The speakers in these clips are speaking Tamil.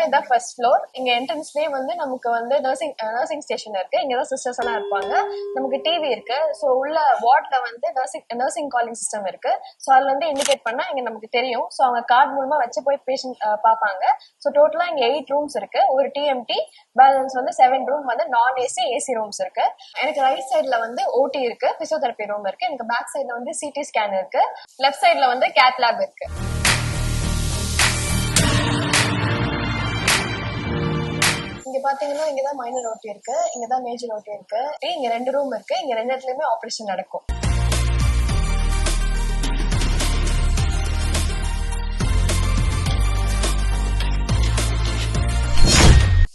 இதான் ஃபர்ஸ்ட் ஃப்ளோர். இங்க என்ட்ரன்ஸ்லயே வந்து நமக்கு வந்து நர்சிங் ஸ்டேஷன் இருக்கு. இங்கதான் சிஸ்டர்ஸ் எல்லாம் இருப்பாங்க. நமக்கு டிவி இருக்கு. ஸோ உள்ள வார்ட்ல வந்து நர்சிங் காலிங் சிஸ்டம் இருக்கு. ஸோ அதுல வந்து இண்டிகேட் பண்ணா இங்க நமக்கு தெரியும். ஸோ அவங்க கார்டு மூலமா வச்சு போய் பேஷண்ட் பார்ப்பாங்க. ஸோ டோட்டலா இங்க 8 ரூம்ஸ் இருக்கு. ஒரு டிஎம்டி பேலன்ஸ் வந்து 7 ரூம் வந்து நான் ஏசி ரூம்ஸ் இருக்கு. எனக்கு ரைட் சைட்ல வந்து ஓடி இருக்கு, பிசியோதெரபி ரூம் இருக்கு. எனக்கு பேக் சைட்ல வந்து சிடி ஸ்கேன் இருக்கு. லெஃப்ட் சைட்ல வந்து கேத் லேப் இருக்கு. இங்க பாத்தீங்கன்னா இங்கதான் மைனர் ஓட்டி இருக்கு, இங்கதான் மேஜர் ஓட்டி இருக்கு. இங்க 2 ரூம் இருக்கு. இங்க 2 இடத்துலயுமே ஆபரேஷன் நடக்கும்.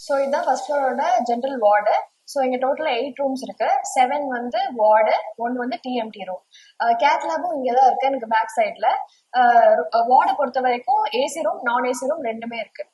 ஸோ இதுதான் ஃபர்ஸ்ட் ஃப்ளோரோட ஜென்ரல் வார்டு. ஸோ இங்க டோட்டலா 8 ரூம்ஸ் இருக்கு. 7 வந்து வார்டு, 1 வந்து டிஎம்டி ரூம். கேத் லேபும் இங்கதான் இருக்கு எனக்கு பேக் சைட்ல. வார்டை பொறுத்த வரைக்கும் ஏசி ரூம் நான் ஏசி ரூம் ரெண்டுமே இருக்கு.